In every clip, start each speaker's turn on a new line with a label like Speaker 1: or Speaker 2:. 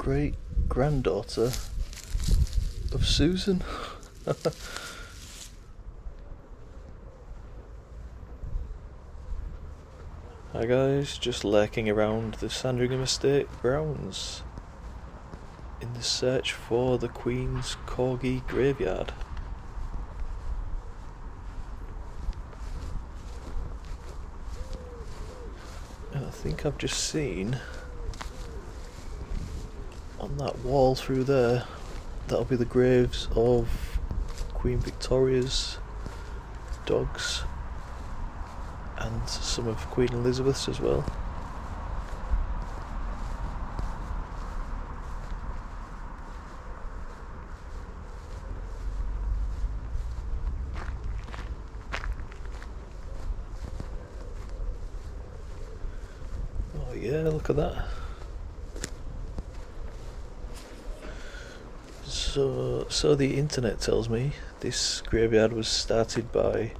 Speaker 1: great granddaughter of Susan. Hi guys, just lurking around the Sandringham estate grounds in the search for the Queen's Corgi graveyard. And I think I've just seen on that wall through there, that'll be the graves of Queen Victoria's dogs and some of Queen Elizabeth's as well. Oh yeah, look at that. So the internet tells me this graveyard was started by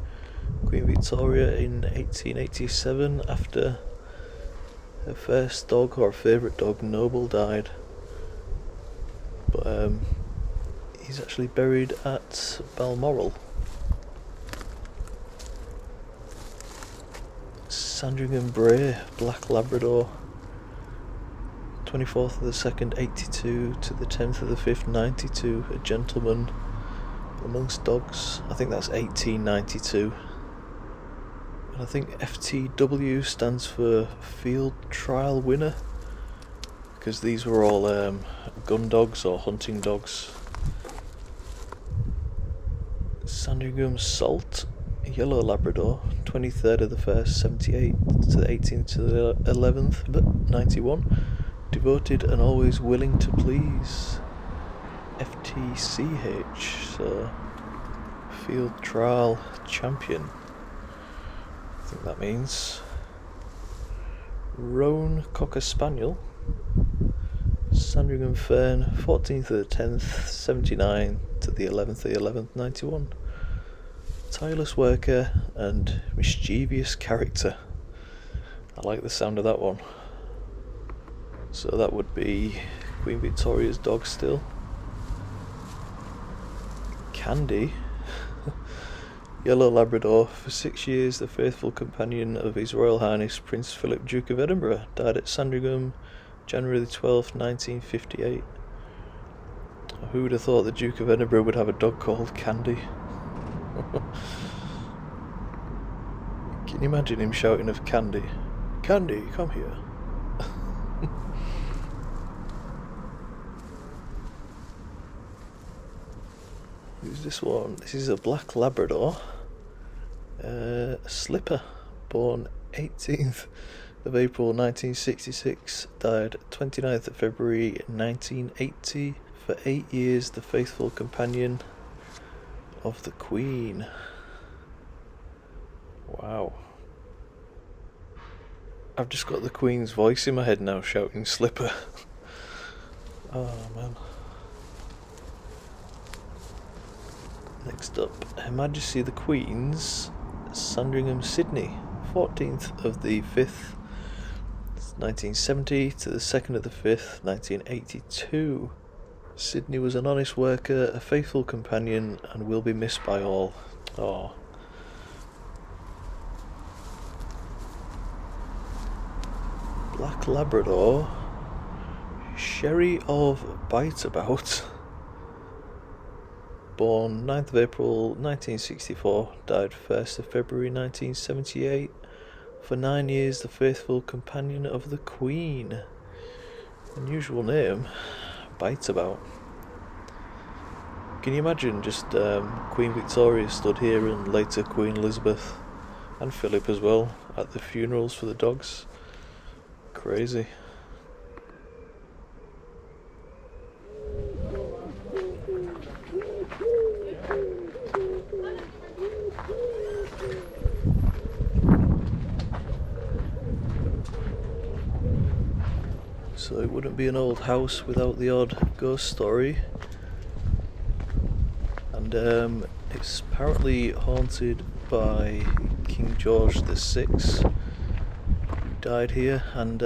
Speaker 1: Queen Victoria in 1887 after her first dog, or favourite dog, Noble, died. But he's actually buried at Balmoral. Sandringham Bray, Black Labrador, 24th of the 2nd, 82 to the 10th of the 5th, 92, a gentleman amongst dogs. I think that's 1892. And I think FTW stands for Field Trial Winner, because these were all gun dogs or hunting dogs. Sandringham Salt, Yellow Labrador, 23rd of the 1st, 78 to the 18th to the 11th, but 91. Devoted and always willing to please. FTCH, so Field Trial Champion, I think that means. Roan Cocker Spaniel, Sandringham Fern, 14th of the 10th, 79 to the 11th of the 11th, 91. Tireless worker and mischievous character. I like the sound of that one. So that would be Queen Victoria's dog still. Candy, Yellow Labrador, for 6 years the faithful companion of His Royal Highness Prince Philip, Duke of Edinburgh, died at Sandringham January the 12th, 1958. Who would have thought the Duke of Edinburgh would have a dog called Candy? Can you imagine him shouting of Candy? Candy, come here. Who's this one? This is a Black Labrador, Slipper, born 18th of April 1966, died 29th of February 1980, for 8 years the faithful companion of the Queen. Wow. I've just got the Queen's voice in my head now shouting Slipper. Oh man. Next up, Her Majesty the Queen's Sandringham Sydney, 14th of the 5th, 1970 to the 2nd of the 5th, 1982. Sydney was an honest worker, a faithful companion, and will be missed by all. Oh. Black Labrador, Sherry of Biteabout, born 9th of April 1964, died 1st of February 1978, for 9 years the faithful companion of the Queen. Unusual name, Biteabout. Can you imagine just Queen Victoria stood here and later Queen Elizabeth and Philip as well at the funerals for the dogs? Crazy. So it wouldn't be an old house without the odd ghost story. And it's apparently haunted by King George VI, who died here, and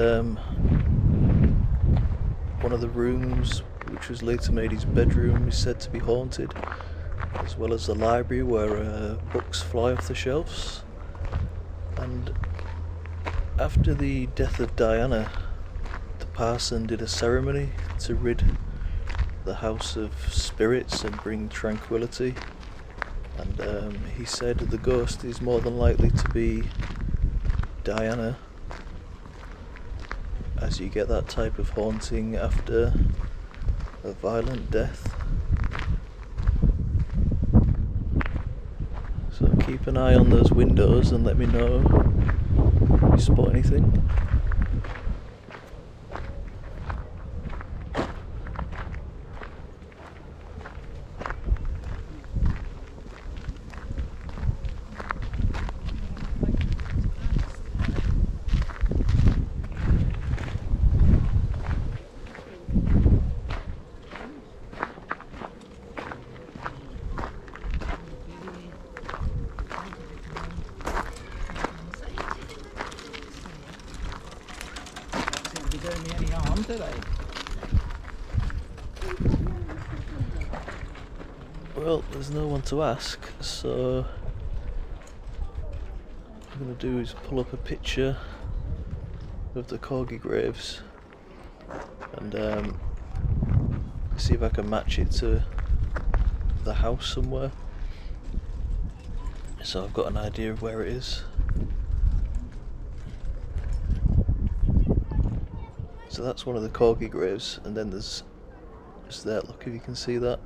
Speaker 1: one of the rooms, which was later made his bedroom, is said to be haunted, as well as the library where books fly off the shelves. And after the death of Diana, the parson did a ceremony to rid the house of spirits and bring tranquility. And he said the ghost is more than likely to be Diana, as you get that type of haunting after a violent death. So keep an eye on those windows and let me know if you spot anything.
Speaker 2: Doing me any harm today?
Speaker 1: Well, there's no one to ask, so what I'm going to do is pull up a picture of the Corgi graves and see if I can match it to the house somewhere, so I've got an idea of where it is. So that's one of the Corgi graves, and then there's just there, look if you can see that,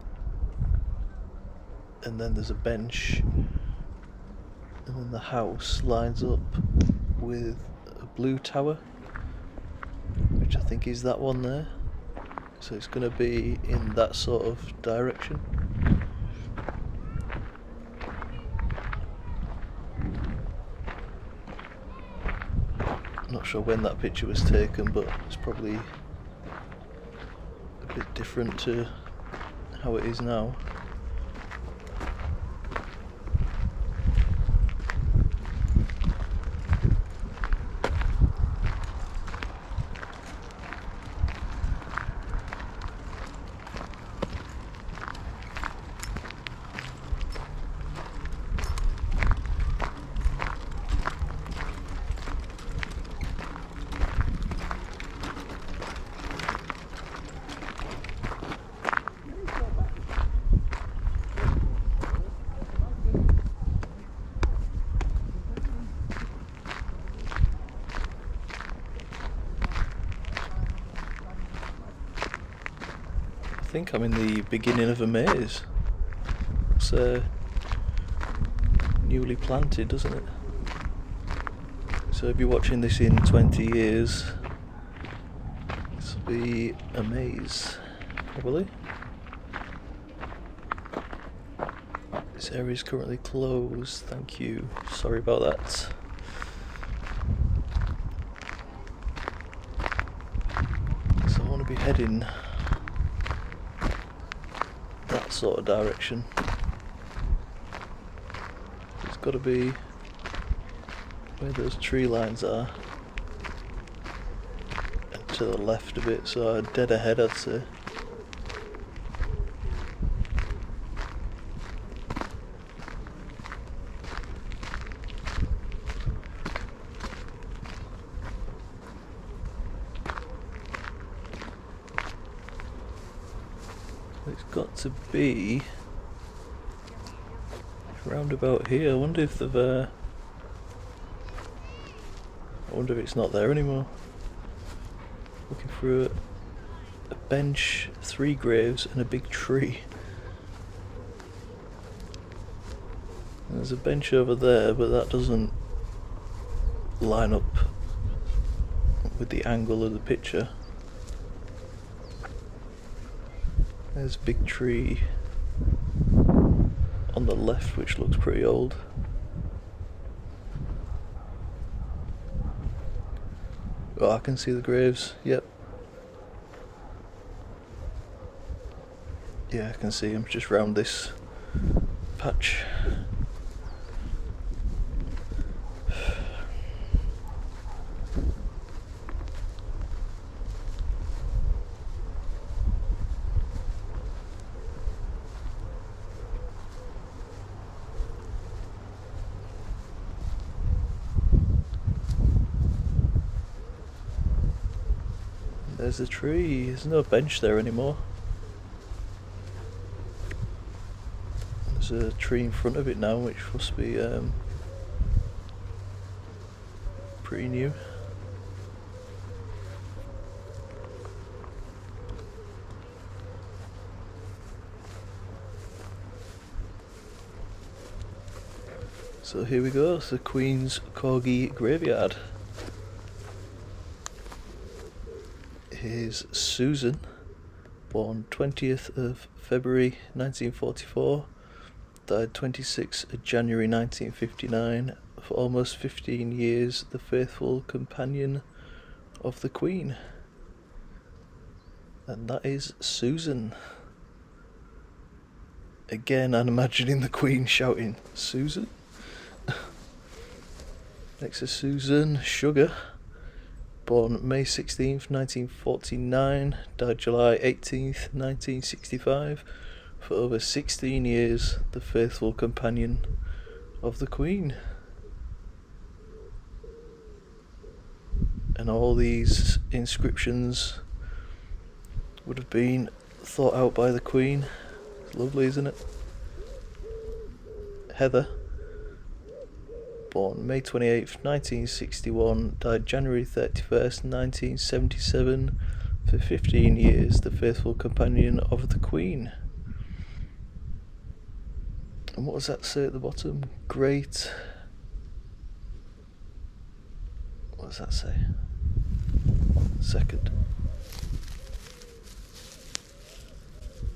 Speaker 1: and then there's a bench, and then the house lines up with a blue tower, which I think is that one there. So it's going to be in that sort of direction. Not sure when that picture was taken, but it's probably a bit different to how it is now. I think I'm in the beginning of a maze. It's newly planted, doesn't it? So if you're watching this in 20 years, this will be a maze, probably. This area is currently closed, thank you. Sorry about that. So I want to be heading that sort of direction. It's got to be where those tree lines are, and to the left of it, so dead ahead I'd say. It's got to be round about here. I wonder if they've I wonder if it's not there anymore. Looking for a bench, 3 graves and a big tree. And there's a bench over there, but that doesn't line up with the angle of the picture. There's a big tree on the left which looks pretty old. Oh, I can see the graves, yep. Yeah, I can see them just round this patch. There's a tree. There's no bench there anymore. There's a tree in front of it now, which must be pretty new. So here we go, it's the Queen's Corgi graveyard. Here's Susan, born 20th of February 1944, died 26th of January 1959, for almost 15 years the faithful companion of the Queen. And that is Susan. Again, I'm imagining the Queen shouting, "Susan?" Next is Susan Sugar, born May 16th, 1949, died July 18th, 1965, for over 16 years the faithful companion of the Queen. And all these inscriptions would have been thought out by the Queen. It's lovely, isn't it? Heather, born May 28th, 1961, died January 31st, 1977, for 15 years the faithful companion of the Queen. And what does that say at the bottom? Great... what does that say? Second.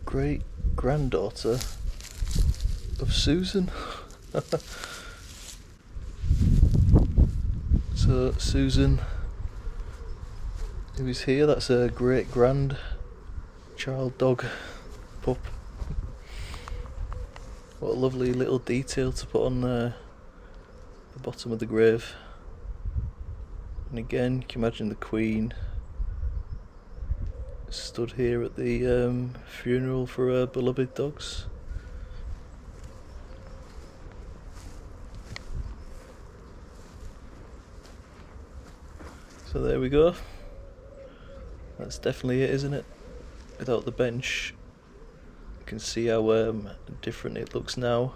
Speaker 1: Great granddaughter of Susan. So Susan, who is here, that's a great grandchild dog pup. What a lovely little detail to put on the bottom of the grave. And again, can you imagine the Queen stood here at the funeral for her beloved dogs? So there we go. That's definitely it, isn't it? Without the bench, you can see how different it looks now.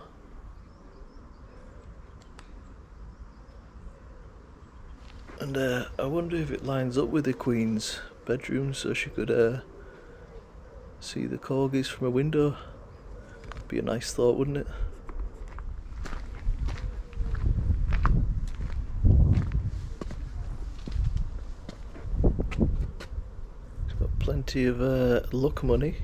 Speaker 1: And I wonder if it lines up with the Queen's bedroom, so she could see the corgis from a window. Be a nice thought, wouldn't it? It's got plenty of luck money.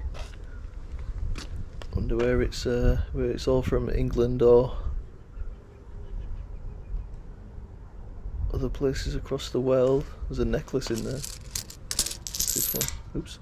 Speaker 1: Wonder where it's all from, England or other places across the world. There's a necklace in there. What's this one? Oops.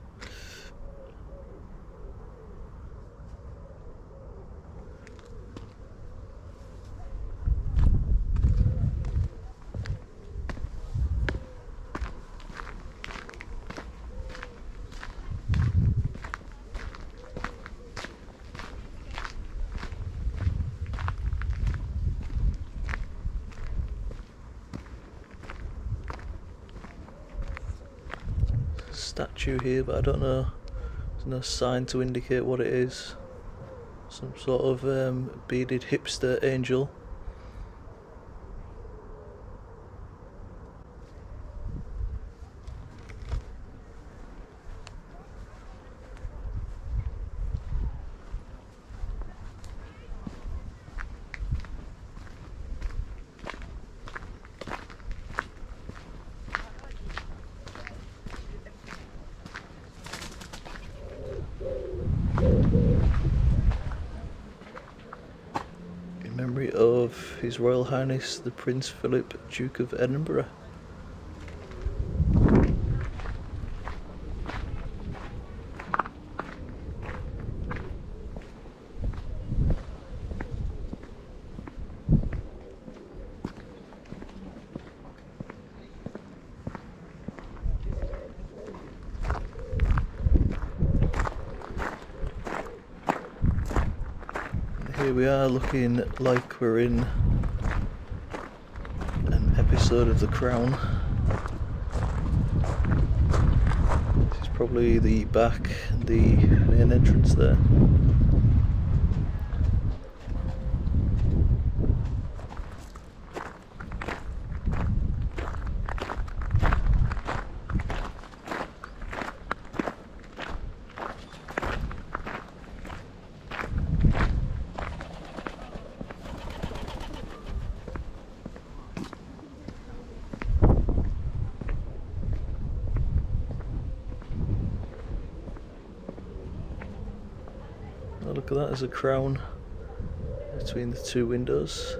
Speaker 1: Statue here, but I don't know. There's no sign to indicate what it is. Some sort of bearded hipster angel. In memory of His Royal Highness the Prince Philip, Duke of Edinburgh. Here we are, looking like we're in an episode of The Crown. probably the back and the main entrance there. Oh, look at that, there's a crown between the two windows.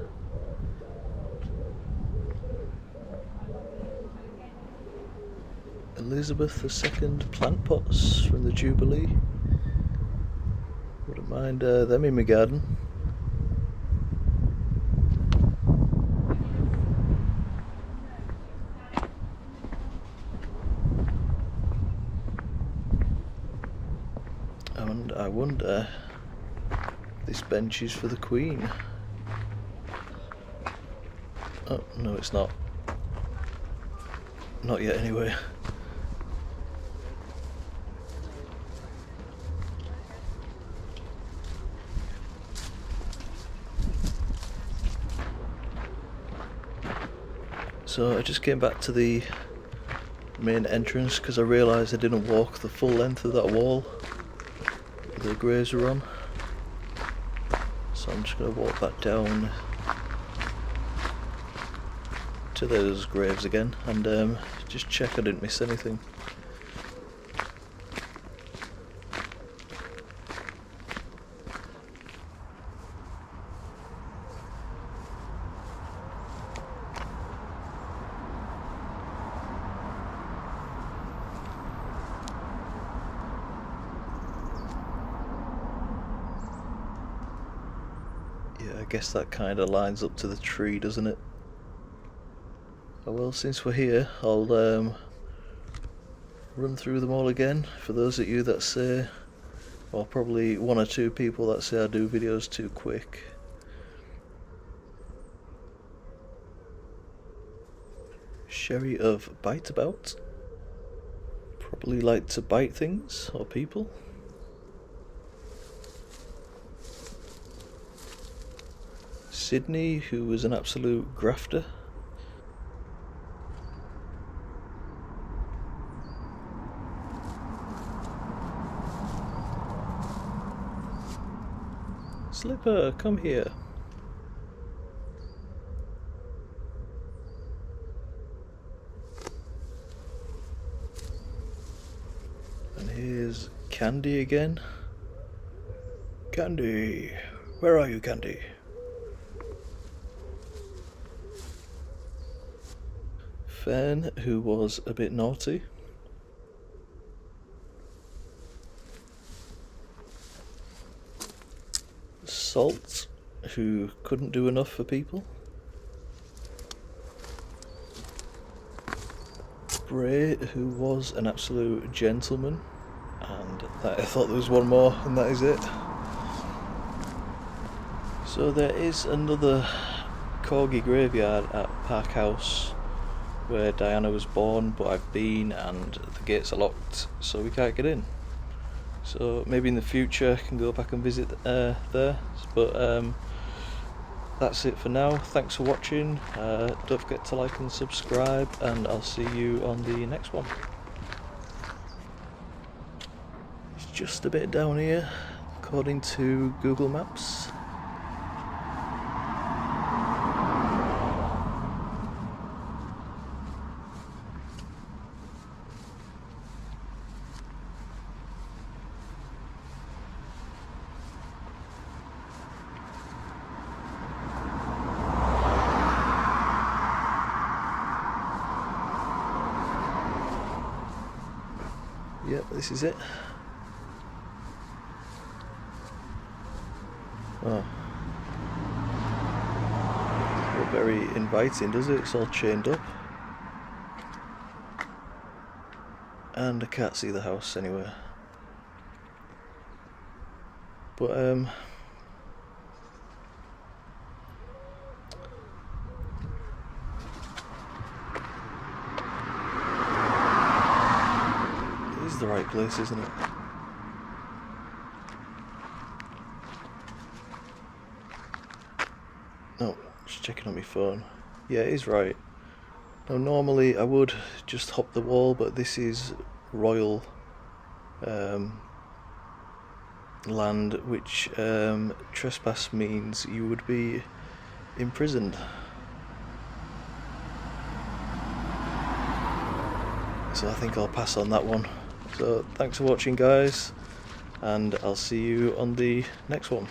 Speaker 1: Elizabeth II plant pots from the Jubilee. Wouldn't mind them in my garden. And I wonder, this bench is for the Queen. Oh, no it's not. Not yet anyway. So I just came back to the main entrance because I realised I didn't walk the full length of that wall the graves are on. So I'm just going to walk back down to those graves again and just check I didn't miss anything. Yeah, I guess that kind of lines up to the tree, doesn't it? Oh well, since we're here, I'll run through them all again for those of you that say, or probably one or two people that say I do videos too quick. Sherry of Bite About. Probably like to bite things or people. Sydney, who was an absolute grafter. Slipper, come here. And here's Candy again. Candy, where are you, Candy? Fern, who was a bit naughty. Salt, who couldn't do enough for people. Bray, who was an absolute gentleman. And I thought there was one more, and that is it. So there is another Corgi graveyard at Park House where Diana was born, but I've been and the gates are locked, so we can't get in. So maybe in the future I can go back and visit there. But that's it for now. Thanks for watching. Don't forget to like and subscribe, and I'll see you on the next one. It's just a bit down here, according to Google Maps. Yep, this is it. Oh. Not very inviting, does it? It's all chained up. And I can't see the house anywhere. But the right place, isn't it? No, just checking on my phone. Yeah, it is right. Now, normally I would just hop the wall, but this is royal land, which trespass means you would be imprisoned. So I think I'll pass on that one. So thanks for watching, guys, and I'll see you on the next one.